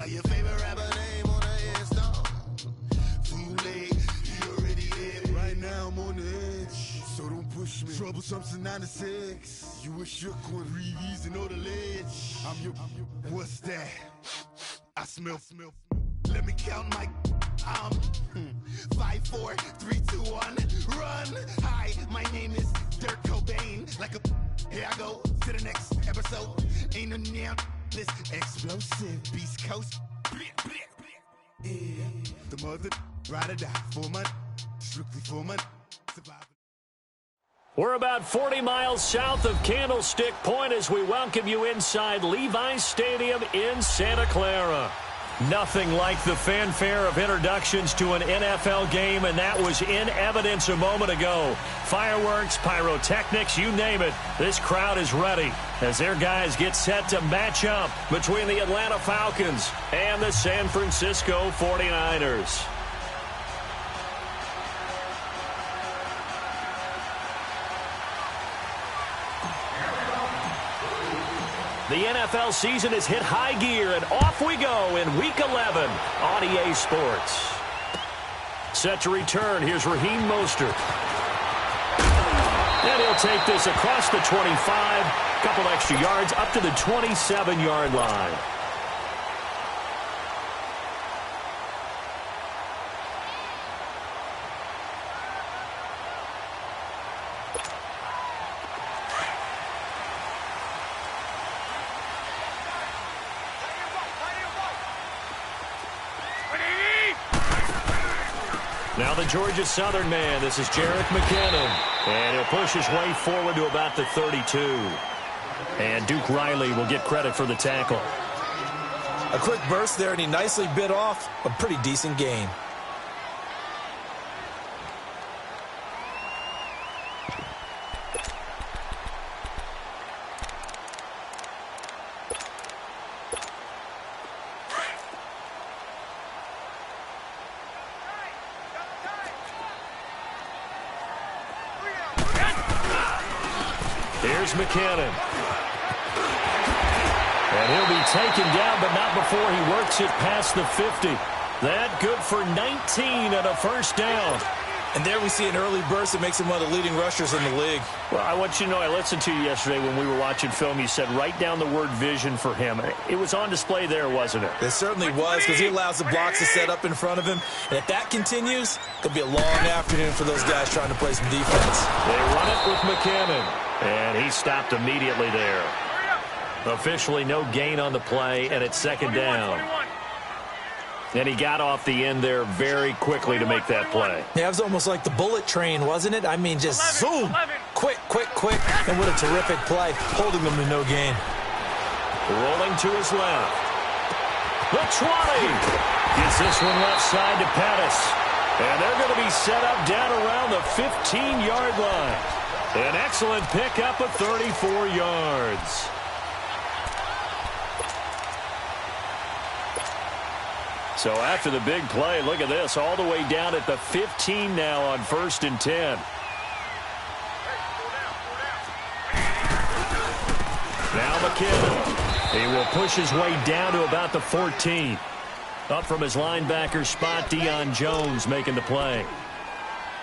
Your favorite rapper name on the headstone. Too late, he already dead. Right now I'm on the edge, so don't push me. Troublesome since 96. You a shook one, Reeves and know the ledge. I'm your, what's that? I smell. Let me count my. 5, 4, 3, 2, 1, run. Hi, my name is Dirk Cobain. Like a, here I go to the next episode. Ain't no damn this explosive Beast Coast. Yeah, the mother ride or die for my strictly for my survival. We're about 40 miles south of Candlestick Point as we welcome you inside Levi's Stadium in Santa Clara. Nothing like the fanfare of introductions to an NFL game, and that was in evidence a moment ago. Fireworks, pyrotechnics, you name it. This crowd is ready as their guys get set to match up between the Atlanta Falcons and the San Francisco 49ers. The NFL season has hit high gear, and off we go in Week 11 on EA Sports. Set to return, here's Raheem Mostert. And he'll take this across the 25, a couple extra yards, up to the 27-yard line. Now the Georgia Southern man, this is Jerick McKinnon. And he'll push his way forward to about the 32. And Duke Riley will get credit for the tackle. A quick burst there, and he nicely bit off a pretty decent gain. Here's McKinnon. And he'll be taken down, but not before he works it past the 50. That good for 19 and a first down. And there we see an early burst that makes him one of the leading rushers in the league. Well, I want you to know, I listened to you yesterday when we were watching film. You said write down the word vision for him. It was on display there, wasn't it? It certainly was, because he allows the blocks to set up in front of him. And if that continues, it could be a long afternoon for those guys trying to play some defense. They run it with McKinnon, and he stopped immediately there. Officially no gain on the play, and it's second down. And he got off the end there very quickly to make that play. Yeah, it was almost like the bullet train, wasn't it? I mean, just zoom. Quick. And what a terrific play, holding them to no gain. Rolling to his left. The 20. Gets this one left side to Pettis. And they're going to be set up down around the 15-yard line. An excellent pickup of 34 yards. So after the big play, look at this, all the way down at the 15 now on 1st and 10. Now McKinnon. He will push his way down to about the 14. Up from his linebacker spot, Deion Jones making the play.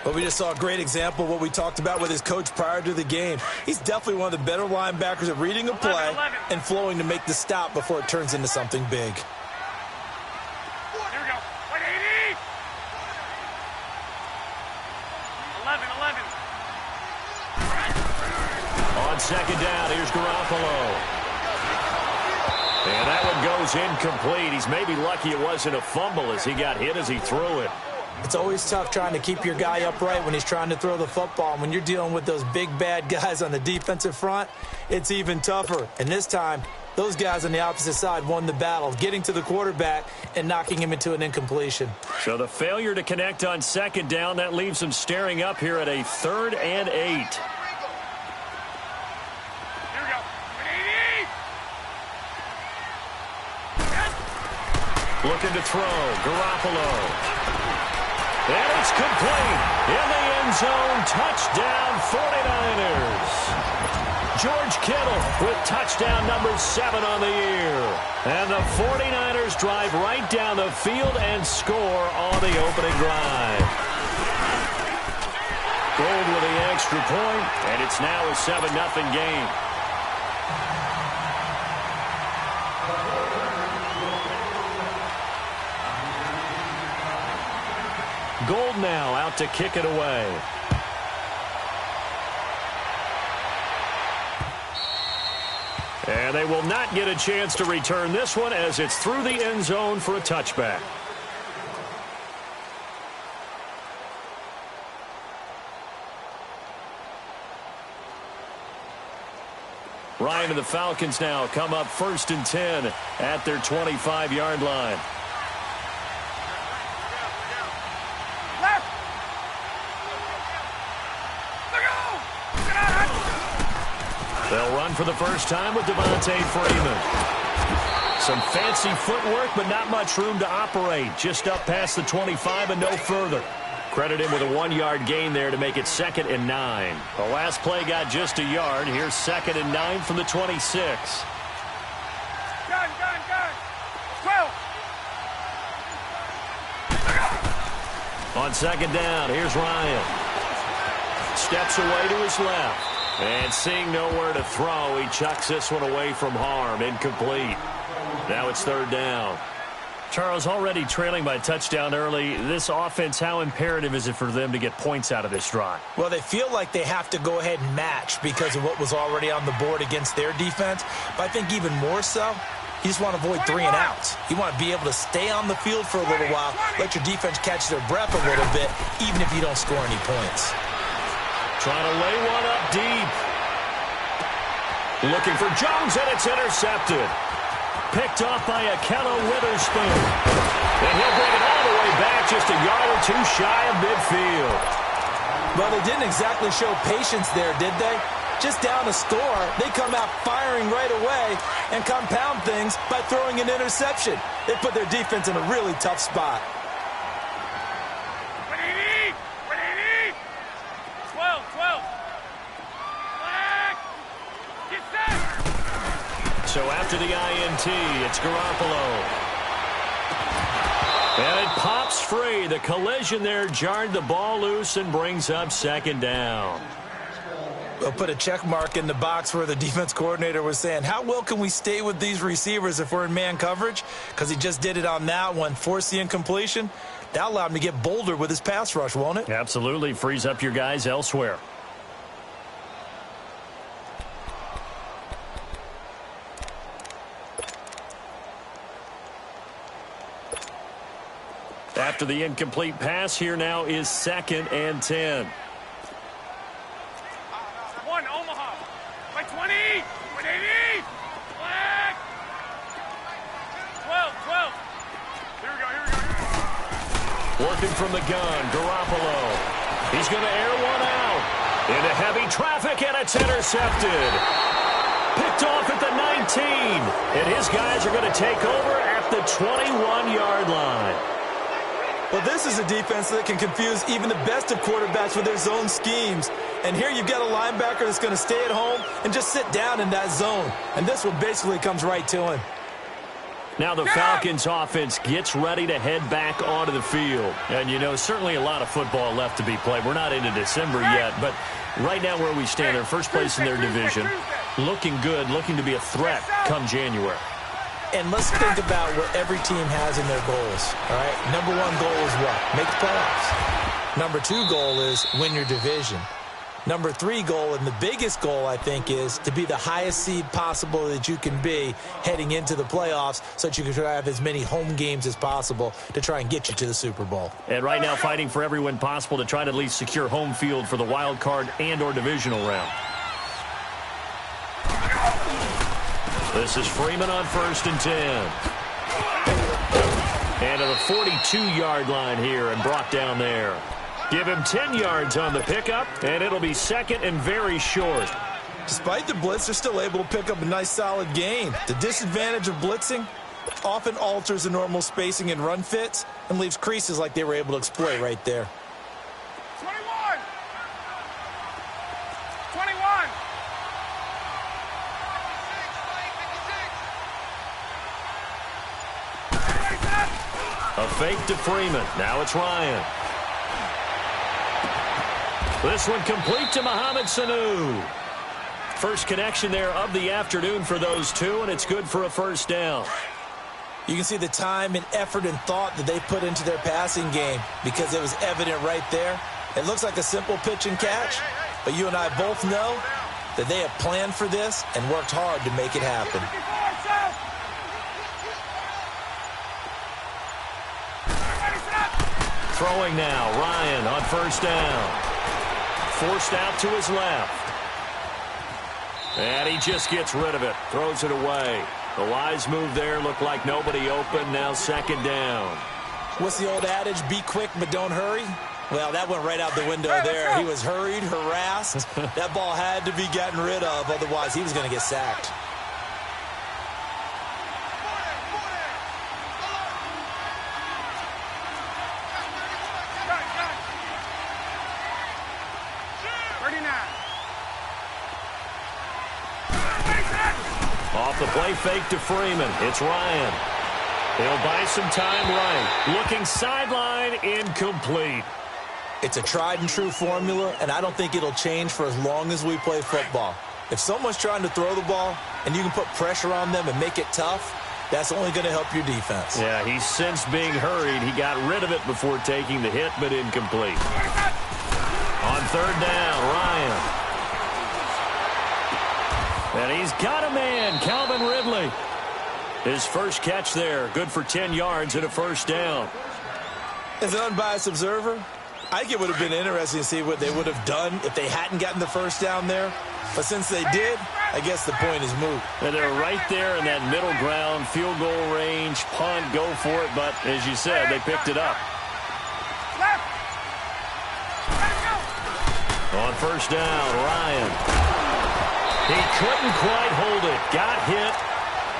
Well, we just saw a great example of what we talked about with his coach prior to the game. He's definitely one of the better linebackers at reading a play and flowing to make the stop before it turns into something big. On second down, here's Garoppolo. And that one goes incomplete. He's maybe lucky it wasn't a fumble as he got hit as he threw it. It's always tough trying to keep your guy upright when he's trying to throw the football. And when you're dealing with those big, bad guys on the defensive front, it's even tougher. And this time, those guys on the opposite side won the battle, getting to the quarterback and knocking him into an incompletion. So the failure to connect on second down, that leaves them staring up here at a 3rd and 8. Looking to throw, Garoppolo. And it's complete. In the end zone, touchdown 49ers. George Kittle with touchdown number 7 on the year. And the 49ers drive right down the field and score on the opening drive. Gold with the extra point, and it's now a 7-0 game. Gold now out to kick it away. And they will not get a chance to return this one as it's through the end zone for a touchback. Ryan and the Falcons now come up 1st and 10 at their 25-yard line. They'll run for the first time with Devontae Freeman. Some fancy footwork, but not much room to operate. Just up past the 25 and no further. Credit him with a 1-yard gain there to make it 2nd and 9. The last play got just a yard. Here's 2nd and 9 from the 26. Gun. 12. On 2nd down, here's Ryan. Steps away to his left. And seeing nowhere to throw, he chucks this one away from harm. Incomplete. Now it's 3rd down. Charles, already trailing by a touchdown early. This offense, how imperative is it for them to get points out of this drive? Well, they feel like they have to go ahead and match because of what was already on the board against their defense. But I think even more so, you just want to avoid 3 and outs. You want to be able to stay on the field for a little while, let your defense catch their breath a little bit, even if you don't score any points. Trying to lay one up deep. Looking for Jones, and it's intercepted. Picked off by Akello Witherspoon. And he'll bring it all the way back, just a yard or 2 shy of midfield. Well, they didn't exactly show patience there, did they? Just down a score, they come out firing right away and compound things by throwing an interception. They put their defense in a really tough spot. What do you need? 12. Flag. Get set. So after the INT, it's Garoppolo. And it pops free. The collision there jarred the ball loose and brings up 2nd down. We'll put a check mark in the box where the defense coordinator was saying, how well can we stay with these receivers if we're in man coverage? Because he just did it on that one, forced the incompletion. That allowed him to get bolder with his pass rush, won't it? Absolutely. Frees up your guys elsewhere. After the incomplete pass, here now is 2nd and 10. Omaha. By 20. What do you need? Flag. 12. Here we go. Working from the gun, Garoppolo. He's going to air one out. Into heavy traffic, and it's intercepted. Picked off at the 19. And his guys are going to take over at the 21-yard line. Well, this is a defense that can confuse even the best of quarterbacks with their zone schemes. And here you've got a linebacker that's going to stay at home and just sit down in that zone. And this one basically comes right to him. Now the Falcons offense gets ready to head back onto the field. And, you know, certainly a lot of football left to be played. We're not into December yet, but right now where we stand, they're first place in their division. Looking good, looking to be a threat come January. And let's think about what every team has in their goals, all right? Number 1 goal is what? Make the playoffs. Number 2 goal is win your division. Number 3 goal, and the biggest goal, I think, is to be the highest seed possible that you can be heading into the playoffs so that you can try to have as many home games as possible to try and get you to the Super Bowl. And right now fighting for every win possible to try to at least secure home field for the wild card and or divisional round. This is Freeman on 1st and 10. And to the 42-yard line here and brought down there. Give him 10 yards on the pickup, and it'll be 2nd and very short. Despite the blitz, they're still able to pick up a nice, solid gain. The disadvantage of blitzing often alters the normal spacing and run fits and leaves creases like they were able to exploit right there. 21. A fake to Freeman. Now it's Ryan. This one complete to Mohamed Sanu. First connection there of the afternoon for those two, and it's good for a first down. You can see the time and effort and thought that they put into their passing game because it was evident right there. It looks like a simple pitch and catch, but you and I both know that they have planned for this and worked hard to make it happen. Throwing now, Ryan on first down. Forced out to his left. And he just gets rid of it. Throws it away. The wise move there. Looked like nobody open. Now second down. What's the old adage? Be quick, but don't hurry. Well, that went right out the window there. He was hurried, harassed. That ball had to be gotten rid of. Otherwise, he was going to get sacked. Off the play fake to Freeman. It's Ryan. He'll buy some time right. Looking sideline, incomplete. It's a tried and true formula, and I don't think it'll change for as long as we play football. If someone's trying to throw the ball and you can put pressure on them and make it tough, that's only going to help your defense. Yeah, he's since being hurried. He got rid of it before taking the hit, but incomplete. On third down, Ryan. And he's got a man, Calvin Ridley. His first catch there, good for 10 yards and a first down. As an unbiased observer, I think it would have been interesting to see what they would have done if they hadn't gotten the first down there. But since they did, I guess the point is moot. And they're right there in that middle ground, field goal range, punt, go for it. But as you said, they picked it up. On first down, Ryan. He couldn't quite hold it. Got hit.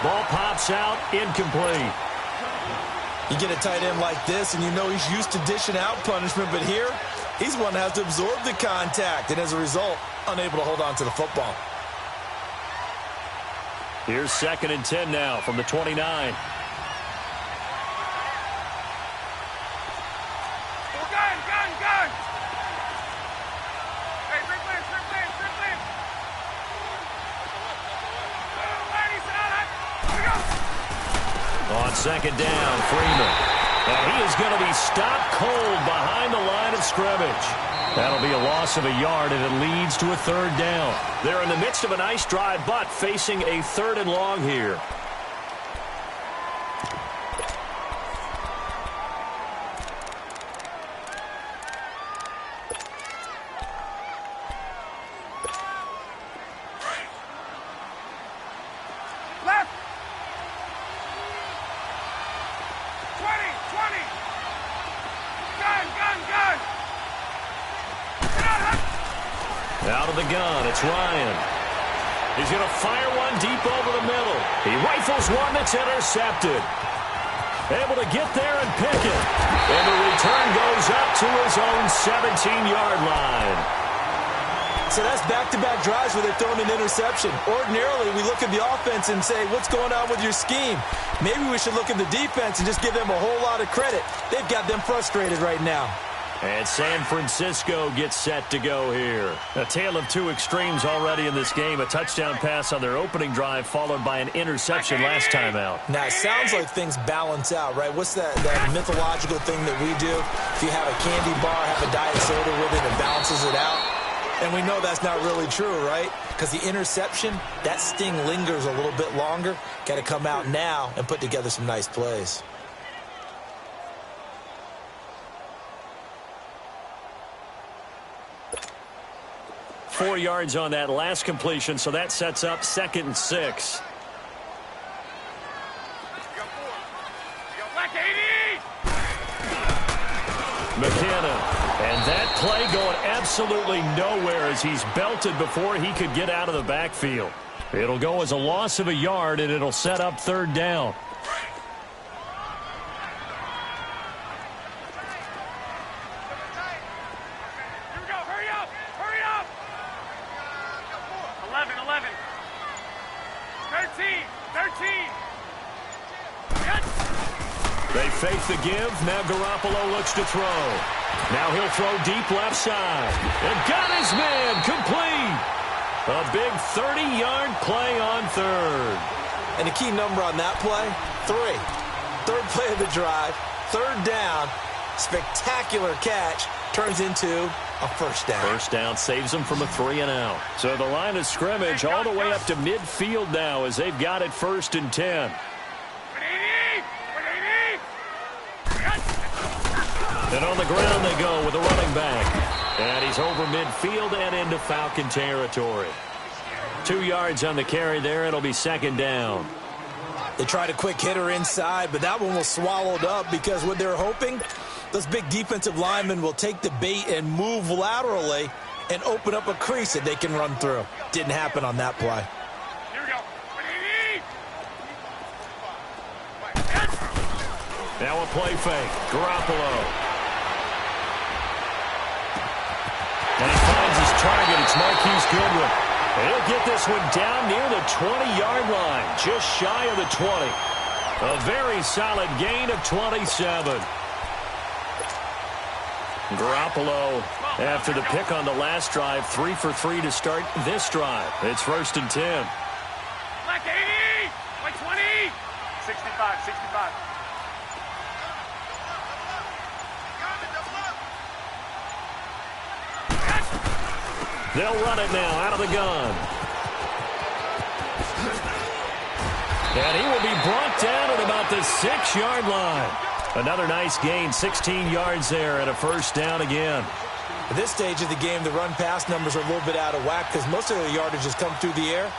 Ball pops out. Incomplete. You get a tight end like this, and you know he's used to dishing out punishment. But here, he's one that has to absorb the contact. And as a result, unable to hold on to the football. Here's 2nd and 10 now from the 29. Gun! Hey, quick play. On second down, Freeman. And he is going to be stopped cold behind the line of scrimmage. That'll be a loss of a yard, and it leads to a third down. They're in the midst of a nice drive, but facing a 3rd and long here. Out of the gun, it's Ryan. He's going to fire one deep over the middle. He rifles one that's intercepted. Able to get there and pick it. And the return goes up to his own 17-yard line. So that's back-to-back drives where they've thrown an interception. Ordinarily, we look at the offense and say, what's going on with your scheme? Maybe we should look at the defense and just give them a whole lot of credit. They've got them frustrated right now. And San Francisco gets set to go here. A tale of two extremes already in this game. A touchdown pass on their opening drive followed by an interception last time out. Now, it sounds like things balance out, right? What's that mythological thing that we do? If you have a candy bar, have a diet soda with it, it balances it out. And we know that's not really true, right? Because the interception, that sting lingers a little bit longer. Got to come out now and put together some nice plays. .4 yards on that last completion, so that sets up 2nd and 6. McKinnon. And that play going absolutely nowhere as he's belted before he could get out of the backfield. It'll go as a loss of a yard, and it'll set up 3rd down. They fake the give. Now Garoppolo looks to throw. Now he'll throw deep left side. And got his man complete. A big 30-yard play on third. And the key number on that play, 3. Third play of the drive, third down, spectacular catch, turns into a first down. First down saves them from a 3-and-out. So the line of scrimmage all the way up to midfield now as they've got it 1st and 10. And on the ground they go with a running back. And he's over midfield and into Falcon territory. 2 yards on the carry there. It'll be 2nd down. They tried a quick hitter inside, but that one was swallowed up because what they're hoping, those big defensive linemen will take the bait and move laterally and open up a crease that they can run through. Didn't happen on that play. Here we go. Now a play fake. Garoppolo. And he finds his target. It's Marquise Goodwin. And he'll get this one down near the 20-yard line, just shy of the 20. A very solid gain of 27. Garoppolo, after the pick on the last drive, 3 for 3 to start this drive. It's 1st and 10. Black 80, white 20, 65, 65. They'll run it now out of the gun. And he will be brought down at about the 6-yard line. Another nice gain, 16 yards there and a first down again. At this stage of the game, the run-pass numbers are a little bit out of whack because most of the yardage has come through the air.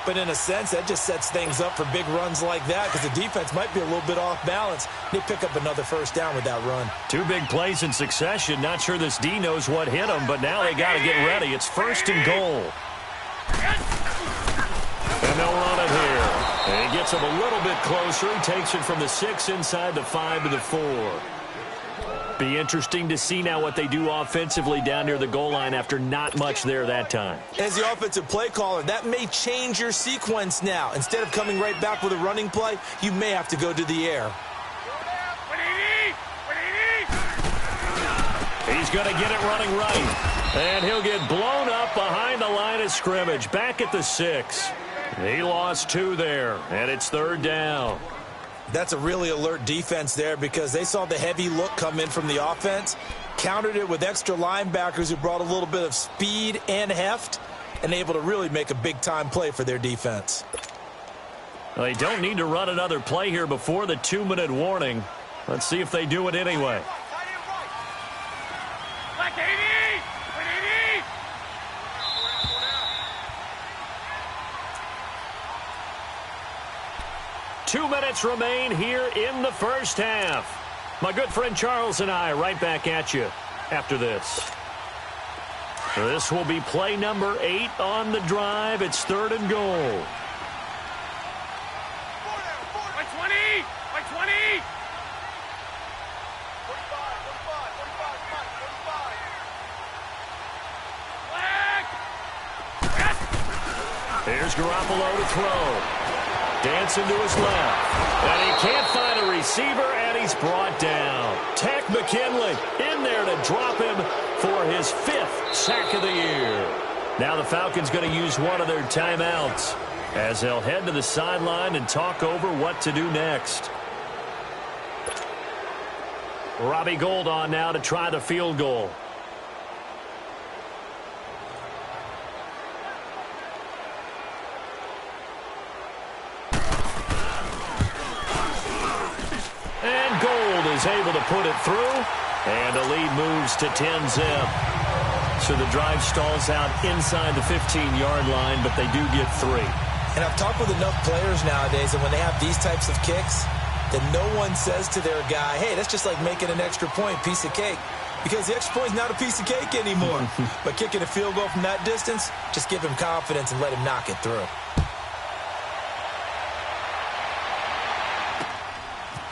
But in a sense, that just sets things up for big runs like that because the defense might be a little bit off balance. They pick up another first down with that run. 2 big plays in succession. Not sure this D knows what hit them, but now they got to get ready. It's 1st and goal. And they'll run it here. And he gets him a little bit closer. He takes it from the 6 inside the 5 to the 4. Be interesting to see now what they do offensively down near the goal line after not much there that time. As the offensive play caller, that may change your sequence now. Instead of coming right back with a running play, you may have to go to the air. He's going to get it running right. And he'll get blown up behind the line of scrimmage. Back at the 6. He lost 2 there, and it's 3rd down. That's a really alert defense there because they saw the heavy look come in from the offense, countered it with extra linebackers who brought a little bit of speed and heft, and able to really make a big-time play for their defense. Well, they don't need to run another play here before the 2-minute warning. Let's see if they do it anyway. Black 80, white 80. 2 minutes remain here in the first half. My good friend Charles and I right back at you after this. This will be play number 8 on the drive. It's 3rd and goal. White 20, white 20. 45, 45, 45. Black. Here's Garoppolo to throw. Dancing to his left. And he can't find a receiver, and he's brought down. Tack McKinley in there to drop him for his 5th sack of the year. Now the Falcons going to use one of their timeouts as they'll head to the sideline and talk over what to do next. Robbie Gould on now to try the field goal. Is able to put it through, and the lead moves to 10-zip. So the drive stalls out inside the 15-yard line, but they do get 3. And I've talked with enough players nowadays, and when they have these types of kicks, that no one says to their guy, hey, that's just like making an extra point, piece of cake. Because the extra point is not a piece of cake anymore. But kicking a field goal from that distance, just give him confidence and let him knock it through.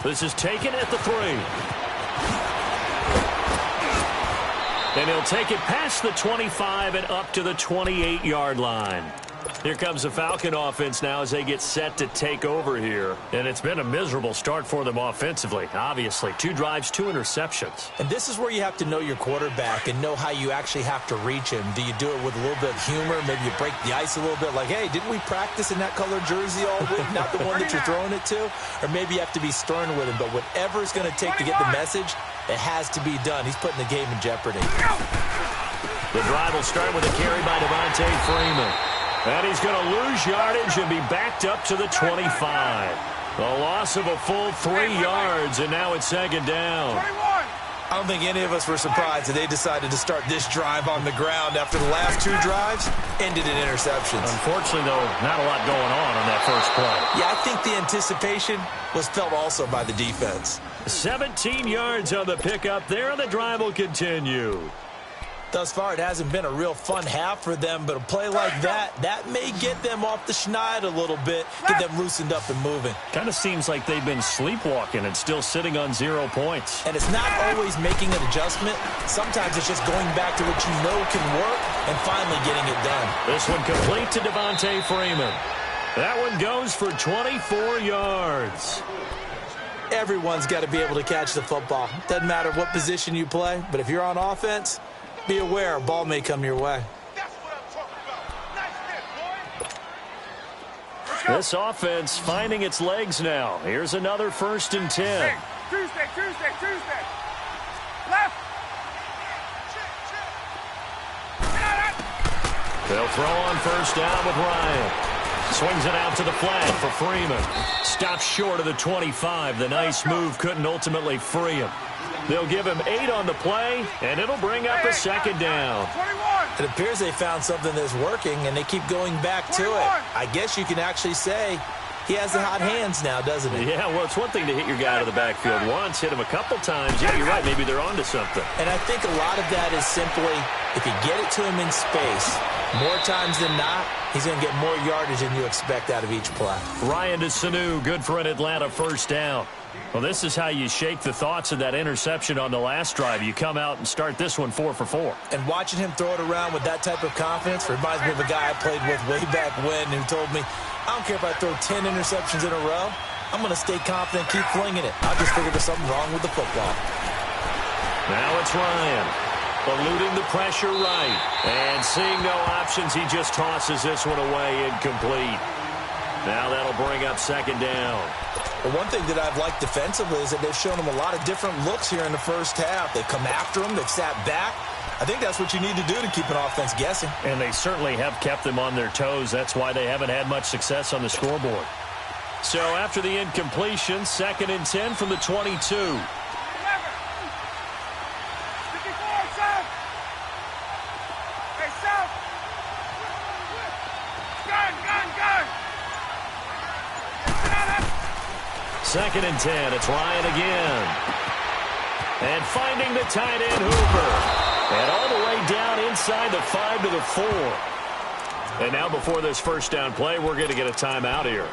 This is taken at the 3. And he'll take it past the 25 and up to the 28-yard line. Here comes the Falcon offense now as they get set to take over here. And it's been a miserable start for them offensively, obviously. 2 drives, 2 interceptions. And this is where you have to know your quarterback and know how you actually have to reach him. Do you do it with a little bit of humor? Maybe you break the ice a little bit like, hey, didn't we practice in that color jersey all week? Not the one that you're throwing it to? Or maybe you have to be stern with him. But whatever it's going to take to get the message, it has to be done. He's putting the game in jeopardy. The drive will start with a carry by Devontae Freeman. And he's going to lose yardage and be backed up to the 25. A loss of a full 3 yards, and now it's second down. I don't think any of us were surprised that they decided to start this drive on the ground after the last 2 drives ended in interceptions. Unfortunately, though, not a lot going on that first play. Yeah, I think the anticipation was felt also by the defense. 17 yards on the pickup there, and the drive will continue. Thus far, it hasn't been a real fun half for them, but a play like that may get them off the schneid a little bit, get them loosened up and moving. Kind of seems like they've been sleepwalking and still sitting on 0 points. And it's not always making an adjustment. Sometimes it's just going back to what you know can work and finally getting it done. This one complete to Devontae Freeman. That one goes for 24 yards. Everyone's got to be able to catch the football. Doesn't matter what position you play, but if you're on offense, be aware a ball may come your way. That's what I'm talking about. Nice hit, boy. This offense finding its legs now. Here's another 1st and 10. Hey, Tuesday. Left. They'll throw on 1st down with Ryan. Swings it out to the flat for Freeman. Stops short of the 25. The nice move couldn't ultimately free him. They'll give him 8 on the play, and it'll bring up a second down. 21. It appears they found something that's working, and they keep going back to it. I guess you can actually say he has the hot hands now, doesn't he? Yeah, well, it's one thing to hit your guy out of the backfield once, hit him a couple times. Yeah, you're right. Maybe they're onto something. And I think a lot of that is simply if you get it to him in space, more times than not, he's going to get more yardage than you expect out of each play. Ryan to Sanu, good for an Atlanta 1st down. Well, this is how you shake the thoughts of that interception on the last drive. You come out and start this one 4 for 4. And watching him throw it around with that type of confidence reminds me of a guy I played with way back when who told me, I don't care if I throw 10 interceptions in a row. I'm going to stay confident, keep flinging it. I just figured there's something wrong with the football. Now it's Ryan. Eluding the pressure right. And seeing no options, he just tosses this one away incomplete. Now that'll bring up 2nd down. Well, one thing that I've liked defensively is that they've shown him a lot of different looks here in the first half. They've come after him. They've sat back. I think that's what you need to do to keep an offense guessing. And they certainly have kept them on their toes. That's why they haven't had much success on the scoreboard. So after the incompletion, 2nd and 10 from the 22. 54, south. Hey, south. Gun. 2nd and 10. It's Ryan again. And finding the tight end, Hooper. And all the way down inside the 5 to the 4. And now before this 1st down play, we're going to get a timeout here,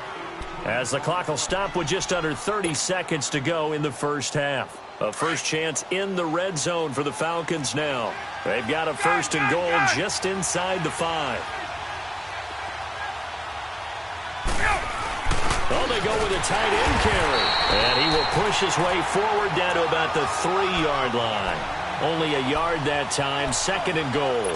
as the clock will stop with just under 30 seconds to go in the first half. A first chance in the red zone for the Falcons now. They've got a 1st and goal just inside the 5. Oh, they go with a tight end carry. And he will push his way forward down to about the 3-yard line. Only a yard that time, 2nd and goal.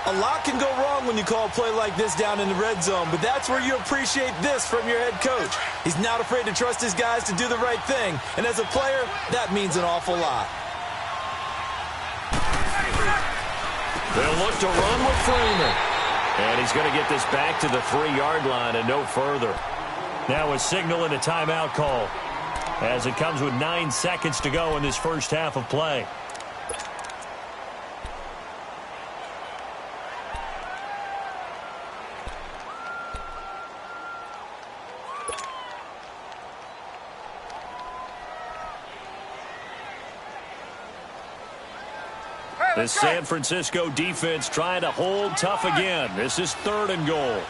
A lot can go wrong when you call a play like this down in the red zone, but that's where you appreciate this from your head coach. He's not afraid to trust his guys to do the right thing, and as a player, that means an awful lot. They'll look to run with Freeman. And he's going to get this back to the 3-yard line and no further. Now a signal and a timeout call, as it comes with 9 seconds to go in this first half of play. The San Francisco defense trying to hold tough again. This is 3rd and goal.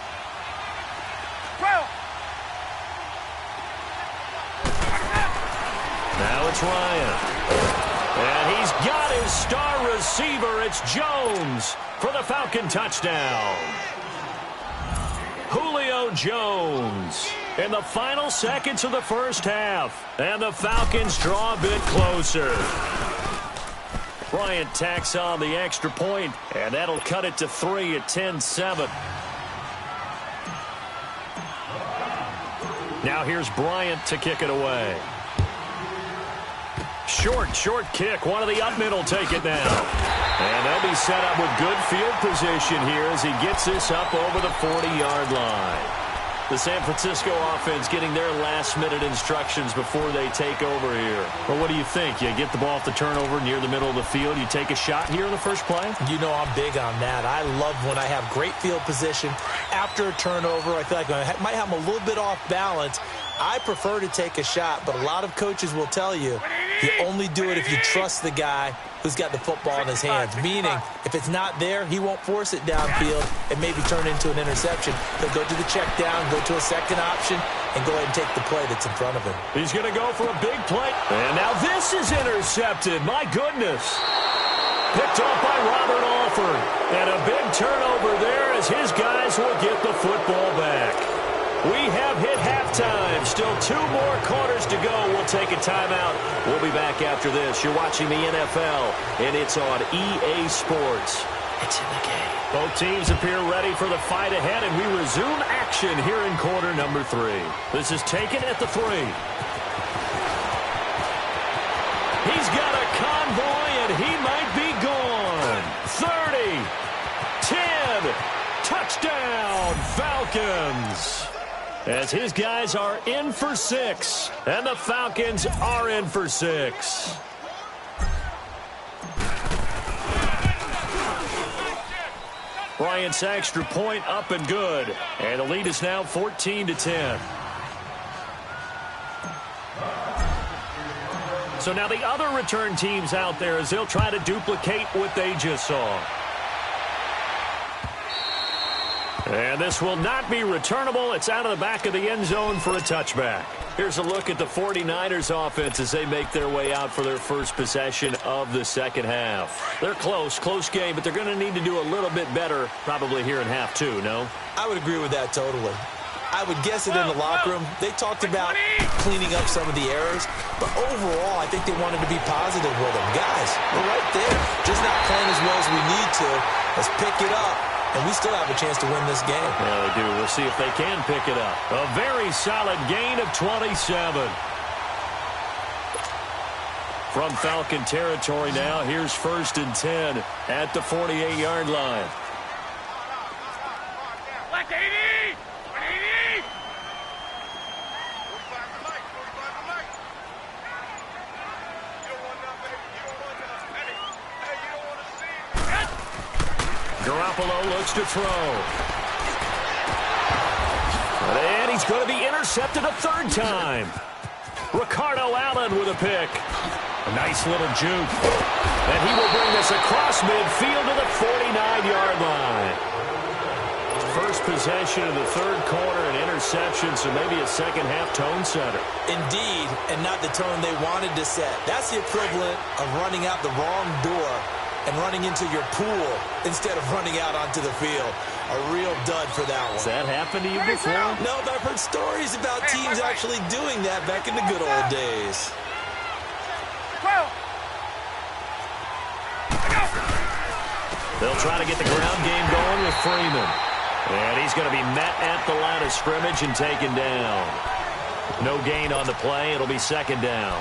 Now it's Ryan. And he's got his star receiver. It's Jones for the Falcon touchdown. Julio Jones. In the final seconds of the first half, and the Falcons draw a bit closer. Bryant tacks on the extra point, and that'll cut it to 3 at 10-7. Now here's Bryant to kick it away. Short kick. One of the up men will take it now. And they'll be set up with good field position here as he gets this up over the 40-yard line. The San Francisco offense getting their last-minute instructions before they take over here. Well, what do you think? You get the ball off the turnover near the middle of the field. You take a shot here in the first play? You know I'm big on that. I love when I have great field position. After a turnover, I feel like I might have them a little bit off balance. I prefer to take a shot, but a lot of coaches will tell you only do it if you trust the guy who's got the football in his hands. Meaning, if it's not there, he won't force it downfield and maybe turn into an interception. He'll go to the check down, go to a second option, and go ahead and take the play that's in front of him. He's going to go for a big play. And now this is intercepted. My goodness. Picked off by Robert Alford. And a big turnover there as his guys will get the football back. We have hit halftime. Still 2 more quarters to go. We'll take a timeout. We'll be back after this. You're watching the NFL, and it's on EA Sports. It's in the game. Both teams appear ready for the fight ahead, and we resume action here in quarter number 3. This is taken at the 3. He's got a convoy, and he might be gone. 30, 10, touchdown, Falcons. As his guys are in for 6, and the Falcons are in for 6. Bryant's extra point up and good. And the lead is now 14-10. So now the other return teams out there as they'll try to duplicate what they just saw. And this will not be returnable. It's out of the back of the end zone for a touchback. Here's a look at the 49ers offense as they make their way out for their first possession of the second half. They're close game, but they're going to need to do a little bit better probably here in half 2, no? I would agree with that totally. I would guess it in the locker room. They talked about cleaning up some of the errors, but overall, I think they wanted to be positive with them. Guys, we're right there. Just not playing as well as we need to. Let's pick it up. And we still have a chance to win this game. Yeah, they do. We'll see if they can pick it up. A very solid gain of 27. From Falcon territory now, here's 1st and 10 at the 48-yard line. Black 80! 180! Garoppolo looks to throw. And he's going to be intercepted a 3rd time. Ricardo Allen with a pick. A nice little juke. And he will bring this across midfield to the 49-yard line. First possession of the 3rd quarter, an interception, so maybe a second-half tone setter. Indeed, and not the tone they wanted to set. That's the equivalent of running out the wrong door and running into your pool instead of running out onto the field. A real dud for that one. Has that happened to you before? No, but I've heard stories about teams actually doing that back in the good old days. 12. They'll try to get the ground game going with Freeman. And he's going to be met at the line of scrimmage and taken down. No gain on the play. It'll be 2nd down.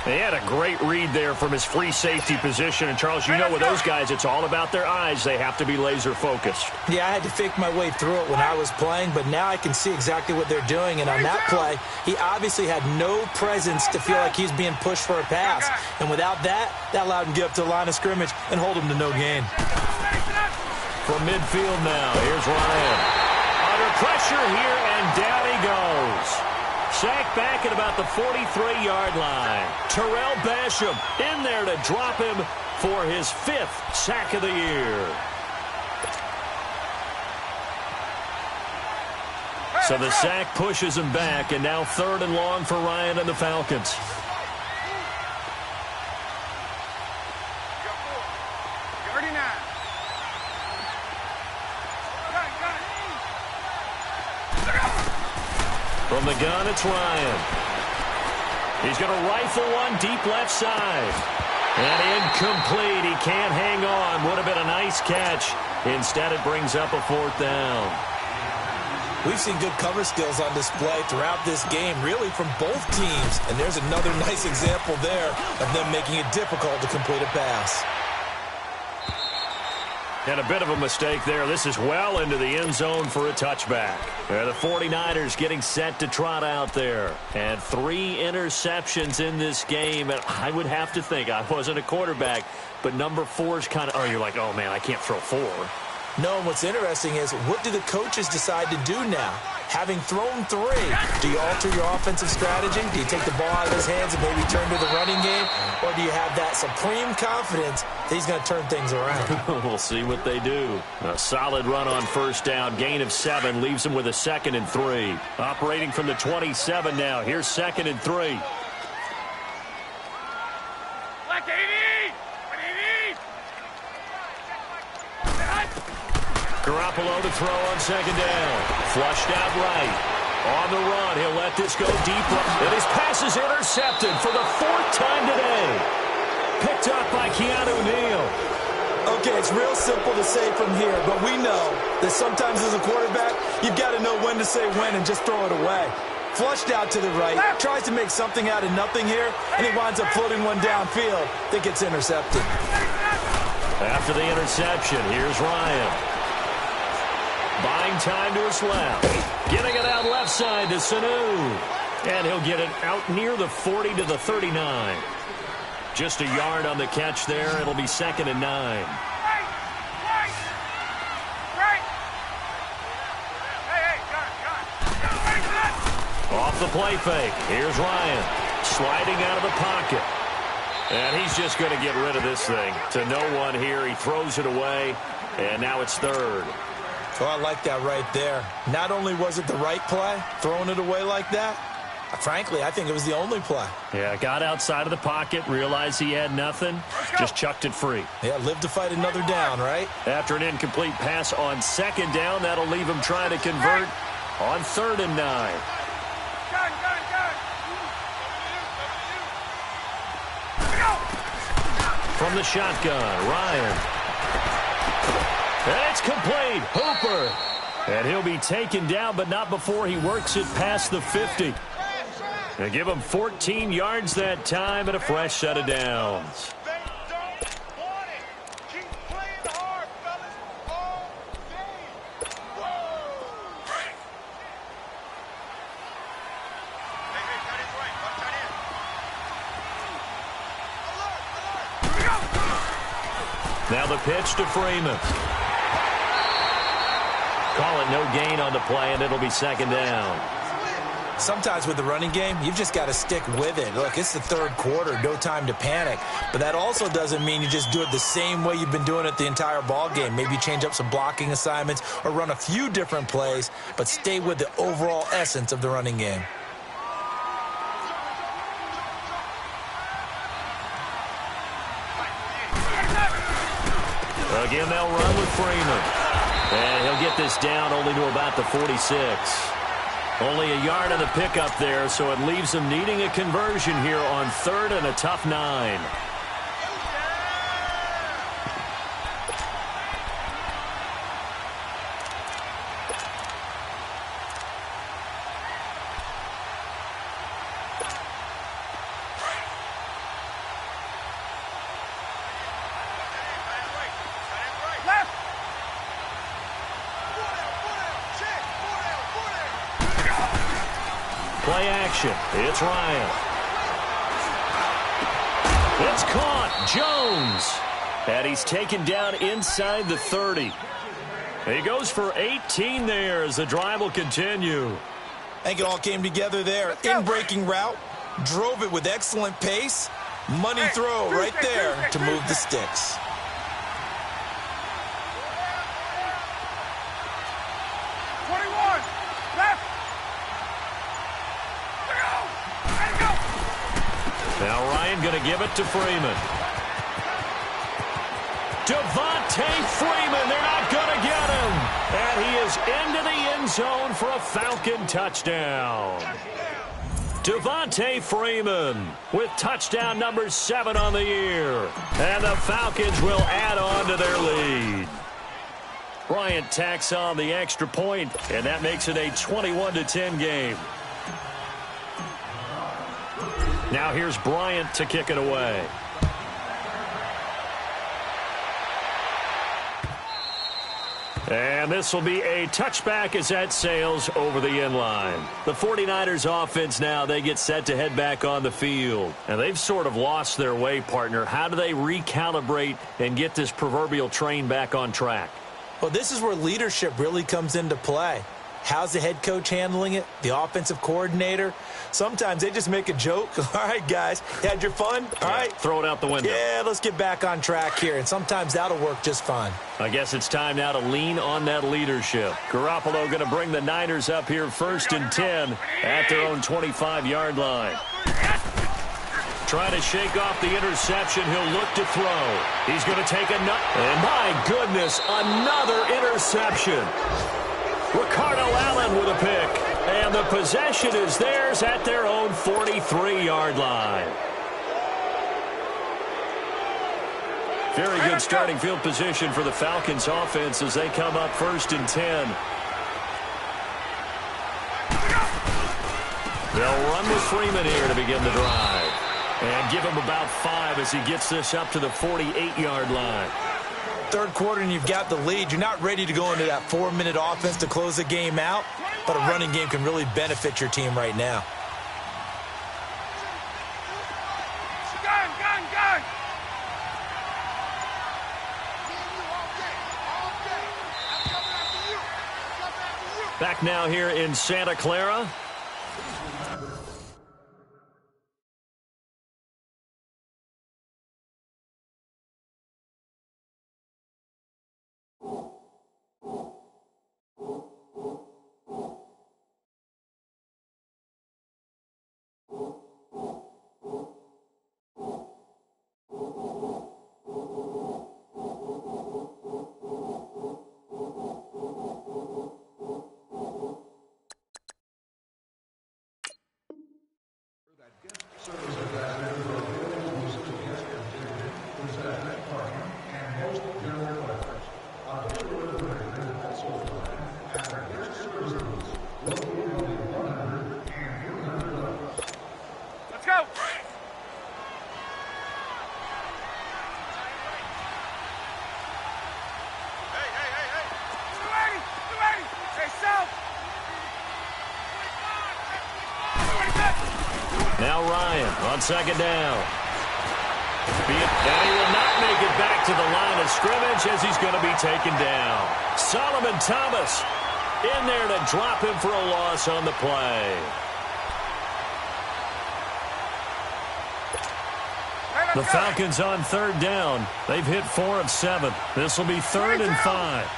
They had a great read there from his free safety position. And, Charles, you know with those guys, it's all about their eyes. They have to be laser-focused. Yeah, I had to fake my way through it when I was playing, but now I can see exactly what they're doing. And on that play, he obviously had no presence to feel like he's being pushed for a pass. And without that, that allowed him to get up to the line of scrimmage and hold him to no gain. From midfield now, here's Ryan. Under pressure here, and down he goes. Sacked back at about the 43-yard line. Terrell Basham in there to drop him for his 5th sack of the year. So the sack pushes him back, and now 3rd and long for Ryan and the Falcons. From the gun, it's Ryan. He's going to rifle one deep left side. And incomplete. He can't hang on. Would have been a nice catch. Instead, it brings up a 4th down. We've seen good cover skills on display throughout this game, really from both teams. And there's another nice example there of them making it difficult to complete a pass. And a bit of a mistake there. This is well into the end zone for a touchback. The 49ers getting set to trot out there. And 3 interceptions in this game. And I would have to think, I wasn't a quarterback, but number 4 is kind of, oh, you're like, oh, man, I can't throw 4. No, what's interesting is, what do the coaches decide to do now? Having thrown 3, do you alter your offensive strategy? Do you take the ball out of his hands and maybe turn to the running game? Or do you have that supreme confidence that he's going to turn things around? We'll see what they do. A solid run on 1st down. Gain of 7 leaves him with a 2nd and 3. Operating from the 27 now. Here's 2nd and 3. Black 80! 180! Garoppolo to throw on 2nd down. Flushed out right. On the run, he'll let this go deep. And his pass is intercepted for the 4th time today. Picked up by Keanu Neal. Okay, it's real simple to say from here, but we know that sometimes as a quarterback, you've got to know when to say when and just throw it away. Flushed out to the right, tries to make something out of nothing here, and he winds up floating one downfield that gets intercepted. After the interception, here's Ryan. Buying time to his left. Getting it out left side to Sanu. And he'll get it out near the 40 to the 39. Just a yard on the catch there. It'll be 2nd and 9. Off the play fake. Here's Ryan. Sliding out of the pocket. And he's just going to get rid of this thing. To no one here. He throws it away. And now it's 3rd. Oh, I like that right there. Not only was it the right play, throwing it away like that, frankly, I think it was the only play. Yeah, got outside of the pocket, realized he had nothing, just chucked it free. Yeah, live to fight another down, right? After an incomplete pass on 2nd down, that'll leave him trying to convert on 3rd and 9. From the shotgun, Ryan. And it's complete. Hooper. And he'll be taken down, but not before he works it past the 50. And give him 14 yards that time and a fresh set of downs. Now the pitch to Freeman. Call it no gain on the play, and it'll be 2nd down. Sometimes with the running game, you've just got to stick with it. Look, it's the 3rd quarter, no time to panic. But that also doesn't mean you just do it the same way you've been doing it the entire ball game. Maybe change up some blocking assignments or run a few different plays, but stay with the overall essence of the running game. Again, they'll run with Freeman. And he'll get this down only to about the 46. Only a yard of the pickup there, so it leaves him needing a conversion here on 3rd and a tough 9. Play action. It's Ryan. It's caught. Jones. And he's taken down inside the 30. He goes for 18 there as the drive will continue. I think it all came together there. In-breaking route. Drove it with excellent pace. Money throw right there to move the sticks. Now Ryan going to give it to Freeman. Devontae Freeman, they're not going to get him. And he is into the end zone for a Falcon touchdown. Devontae Freeman with touchdown number 7 on the year. And the Falcons will add on to their lead. Bryant tacks on the extra point, and that makes it a 21-10 game. Now here's Bryant to kick it away. And this will be a touchback as that sails over the end line. The 49ers offense now, they get set to head back on the field. And they've sort of lost their way, partner. How do they recalibrate and get this proverbial train back on track? Well, this is where leadership really comes into play. How's the head coach handling it? The offensive coordinator? Sometimes they just make a joke. All right, guys, had your fun? All right. Throw it out the window. Yeah, let's get back on track here. And sometimes that'll work just fine. I guess it's time now to lean on that leadership. Garoppolo going to bring the Niners up here 1st and 10 at their own 25-yard line. Trying to shake off the interception. He'll look to throw. He's going to take another. And my goodness, another interception. Ricardo Allen with a pick. And the possession is theirs at their own 43-yard line. Very good starting field position for the Falcons offense as they come up 1st and 10. They'll run with Freeman here to begin the drive. And give him about 5 as he gets this up to the 48-yard line. Third quarter and you've got the lead. You're not ready to go into that 4-minute offense to close the game out, but a running game can really benefit your team right now. Gun! Back now here in Santa Clara. Now Ryan on 2nd down. And he will not make it back to the line of scrimmage as he's going to be taken down. Solomon Thomas in there to drop him for a loss on the play. The Falcons on 3rd down. They've hit 4 of 7. This will be 3rd and 5.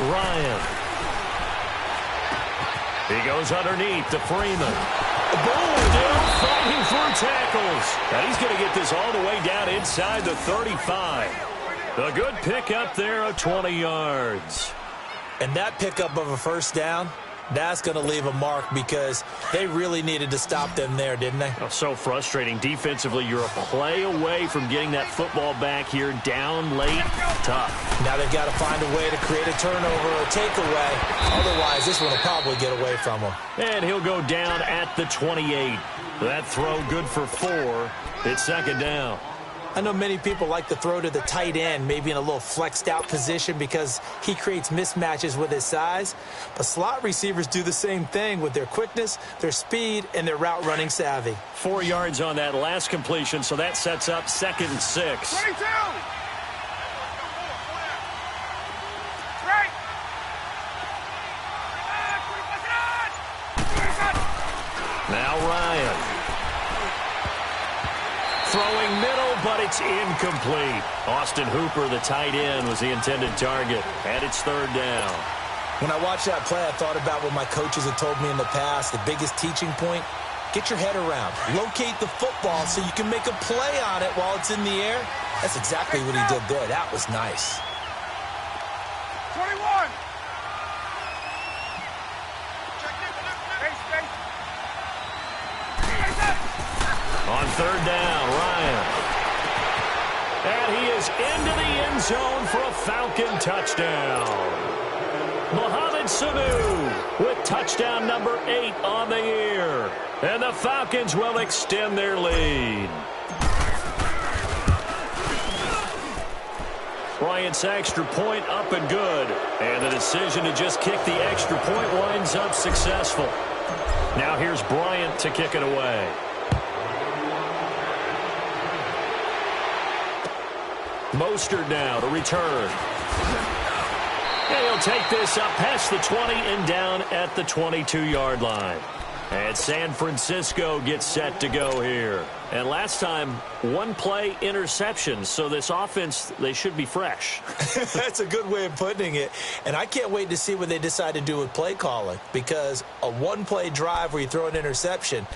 Ryan. He goes underneath to Freeman. Still fighting through tackles. And he's going to get this all the way down inside the 35. A good pickup there of 20 yards. And that pickup of a 1st down, that's going to leave a mark because they really needed to stop them there, didn't they? Oh, so frustrating. Defensively, you're a play away from getting that football back here down late. Tough. Now they've got to find a way to create a turnover or a takeaway. Otherwise, this one will probably get away from them. And he'll go down at the 28. That throw good for 4. It's 2nd down. I know many people like to throw to the tight end, maybe in a little flexed out position because he creates mismatches with his size. But slot receivers do the same thing with their quickness, their speed, and their route running savvy. 4 yards on that last completion, so that sets up 2nd and 6. 22! Right! Now Ryan. Throwing middle, but but it's incomplete. Austin Hooper, the tight end, was the intended target, and it's third down. When I watched that play, I thought about what my coaches had told me in the past. The biggest teaching point, get your head around. Locate the football so you can make a play on it while it's in the air. That's exactly what he did there. That was nice. 21. On third down, Ryan. And he is into the end zone for a Falcon touchdown. Mohamed Sanu with touchdown number 8 on the year. And the Falcons will extend their lead. Bryant's extra point up and good. And the decision to just kick the extra point winds up successful. Now here's Bryant to kick it away. Mostert now to return. And he'll take this up past the 20 and down at the 22-yard line. And San Francisco gets set to go here. And last time, one play interception. So this offense, they should be fresh. That's a good way of putting it. And I can't wait to see what they decide to do with play calling. Because a one-play drive where you throw an interception,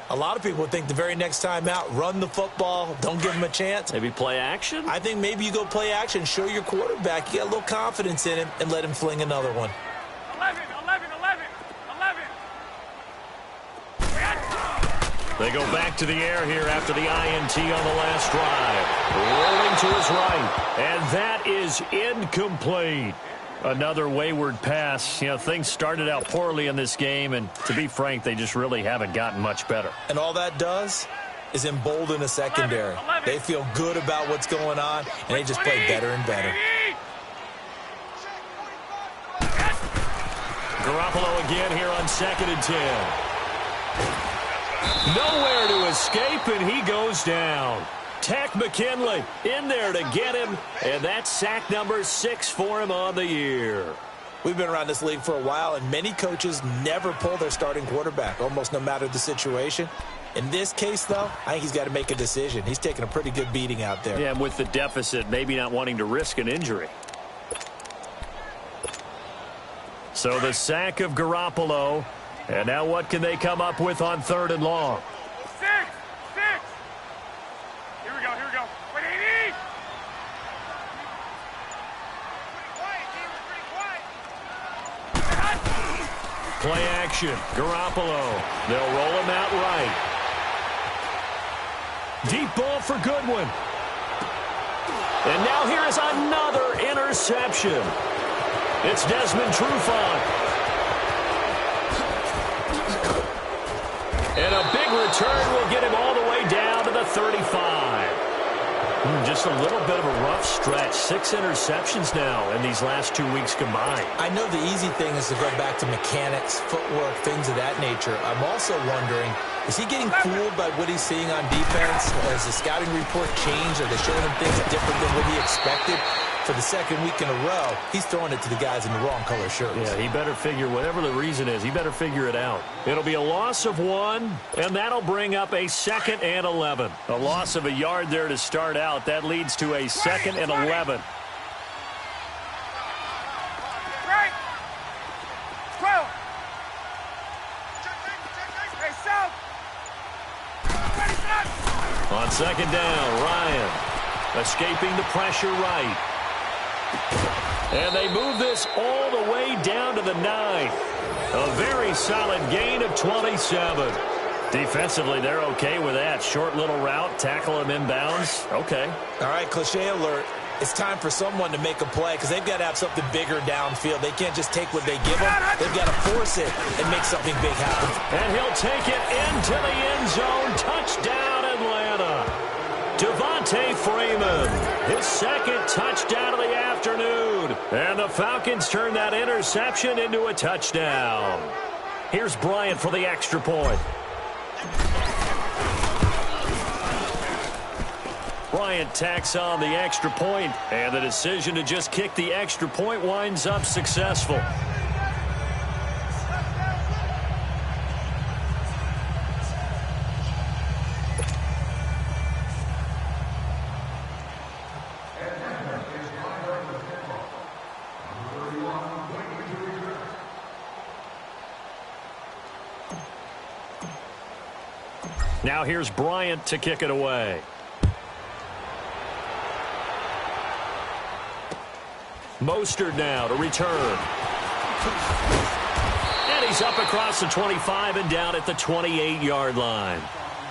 a lot of people think the very next time out, run the football, don't give him a chance. Maybe play action? I think maybe you go play action, show your quarterback, you got a little confidence in him, and let him fling another one. 11. They go back to the air here after the INT on the last drive. Rolling to his right, and that is incomplete. Another wayward pass. You know, things started out poorly in this game, and to be frank, they just really haven't gotten much better. And all that does is embolden a secondary. 11. They feel good about what's going on, and they just play better and better. Garoppolo again here on 2nd and 10. Nowhere to escape, and he goes down. Tech McKinley in there to get him, and that's sack number 6 for him on the year. We've been around this league for a while, and many coaches never pull their starting quarterback, almost no matter the situation. In this case, though, I think he's got to make a decision. He's taking a pretty good beating out there. Yeah, and with the deficit, maybe not wanting to risk an injury. So the sack of Garoppolo, and now what can they come up with on 3rd and long? 6. Here we go. 180. Play action. Garoppolo. They'll roll him out right. Deep ball for Goodwin. And now here is another interception. It's Desmond Trufant. And a big return will get him all the way down to the 35. Just a little bit of a rough stretch. 6 interceptions now in these last 2 weeks combined. I know the easy thing is to go back to mechanics, footwork, things of that nature. I'm also wondering, is he getting fooled by what he's seeing on defense? Has the scouting report changed? Are they showing him things different than what he expected? For the second week in a row, he's throwing it to the guys in the wrong color shirts. Yeah, he better figure, whatever the reason is, he better figure it out. It'll be a loss of 1, and that'll bring up a 2nd and 11. A loss of a yard there to start out. That leads to a 2nd and 11. Right. 12. Hey, south. Ready, set. On 2nd down, Ryan escaping the pressure right. And they move this all the way down to the 9. A very solid gain of 27. Defensively, they're okay with that. Short little route, tackle him inbounds. Okay. All right, cliche alert. It's time for someone to make a play because they've got to have something bigger downfield. They can't just take what they give them. They've got to force it and make something big happen. And he'll take it into the end zone. Touchdown, Atlanta. Devontae Freeman, his 2nd touchdown of the afternoon. And the Falcons turn that interception into a touchdown. Here's Bryant for the extra point. Bryant tacks on the extra point, and the decision to just kick the extra point winds up successful. Now here's Bryant to kick it away. Mostert now to return. And he's up across the 25 and down at the 28-yard line.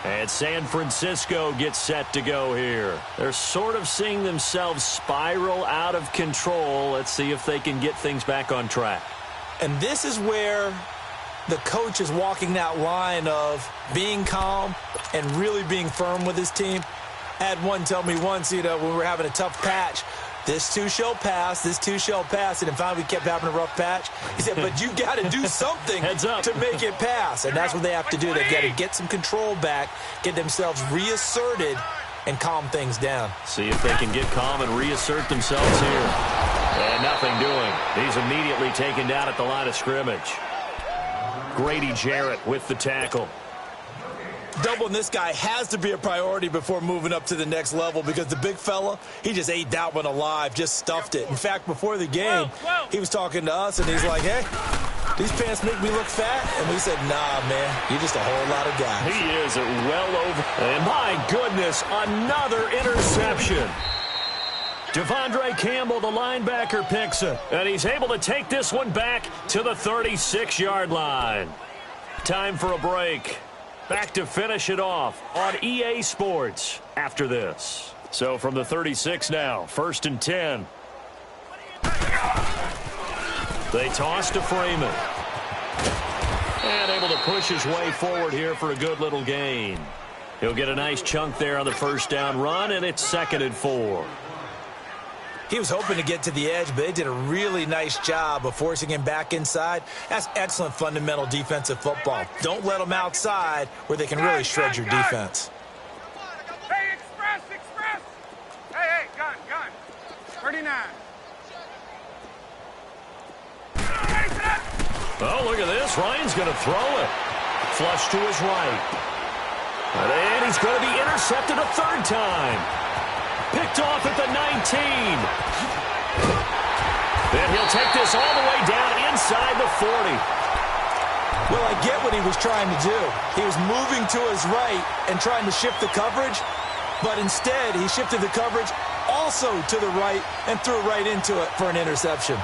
And San Francisco gets set to go here. They're sort of seeing themselves spiral out of control. Let's see if they can get things back on track. And this is where the coach is walking that line of being calm and really being firm with his team. I had one tell me once, when we were having a tough patch, this too shall pass, this too shall pass. And finally we kept having a rough patch. He said, but you got to do something to make it pass. And that's what they have to do. They've got to get some control back, get themselves reasserted, and calm things down. See if they can get calm and reassert themselves here. And nothing doing. He's immediately taken down at the line of scrimmage. Grady Jarrett with the tackle. Doubling this guy has to be a priority before moving up to the next level because the big fella, he just ate that one alive, just stuffed it. In fact, before the game, he was talking to us, and he's like, hey, these pants make me look fat? And we said, nah, man, you're just a whole lot of guys. He is well over. And my goodness, another interception. Devondre Campbell, the linebacker, picks it. And he's able to take this one back to the 36-yard line. Time for a break. Back to finish it off on EA Sports after this. So from the 36 now, 1st and 10. They toss to Freeman. And able to push his way forward here for a good little gain. He'll get a nice chunk there on the first down run, and it's 2nd and 4. He was hoping to get to the edge, but they did a really nice job of forcing him back inside. That's excellent fundamental defensive football. Don't let them outside where they can really shred your defense. Hey, express! Hey, gun! 39. Oh, look at this. Ryan's going to throw it. Flush to his right. And he's going to be intercepted a 3rd time. Picked off at the 19. Then he'll take this all the way down inside the 40. Well, I get what he was trying to do. He was moving to his right and trying to shift the coverage, but instead he shifted the coverage also to the right and threw right into it for an interception.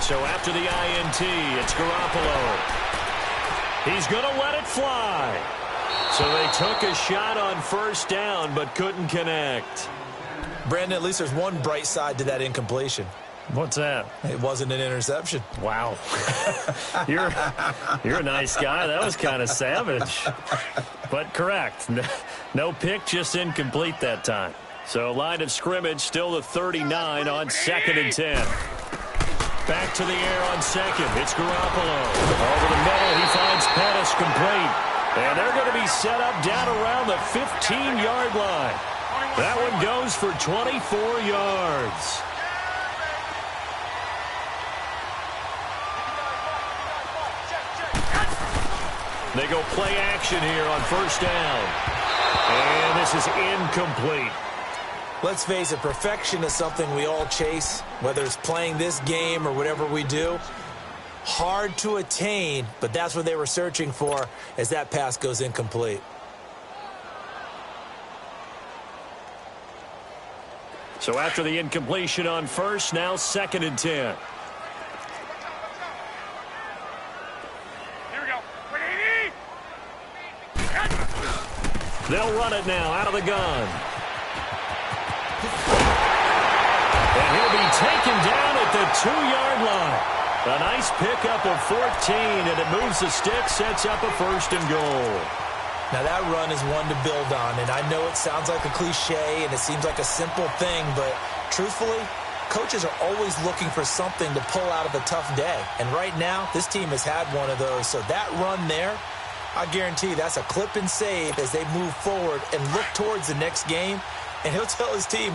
So after the INT, it's Garoppolo. He's going to let it fly. So they took a shot on 1st down, but couldn't connect. Brandon, at least there's one bright side to that incompletion. What's that? It wasn't an interception. Wow. You're a nice guy. That was kind of savage. But correct. No pick, just incomplete that time. So line of scrimmage, still the 39 on 2nd and 10. Back to the air on 2nd. It's Garoppolo. Over the middle, he finds Pettis complete. And they're going to be set up down around the 15-yard line. That one goes for 24 yards. They go play action here on 1st down. And this is incomplete. Let's face it, perfection is something we all chase, whether it's playing this game or whatever we do. Hard to attain, but that's what they were searching for as that pass goes incomplete. So after the incompletion on 1st, now 2nd and 10. Here we go. 180. They'll run it now out of the gun. And he'll be taken down at the 2-yard line. A nice pickup of 14, and it moves the stick, sets up a 1st and goal. Now that run is one to build on, and I know it sounds like a cliche and it seems like a simple thing, but truthfully, coaches are always looking for something to pull out of a tough day. And right now, this team has had one of those. So that run there, I guarantee that's a clip and save as they move forward and look towards the next game. And he'll tell his team,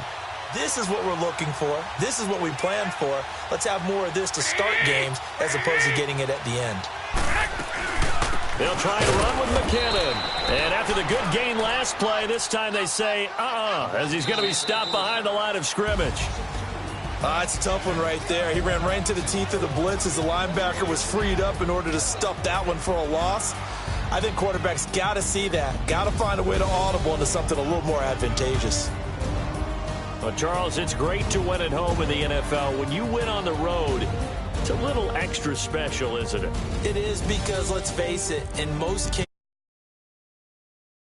This is what we're looking for. This is what we planned for. Let's have more of this to start games as opposed to getting it at the end. They'll try and run with McKinnon. And after the good gain last play, this time they say, as he's going to be stopped behind the line of scrimmage. It's a tough one right there. He ran right into the teeth of the blitz as the linebacker was freed up in order to stuff that one for a loss. I think quarterbacks got to see that. Got to find a way to audible into something a little more advantageous. Well, Charles, it's great to win at home in the NFL. When you win on the road, it's a little extra special, isn't it? It is because, let's face it, in most cases,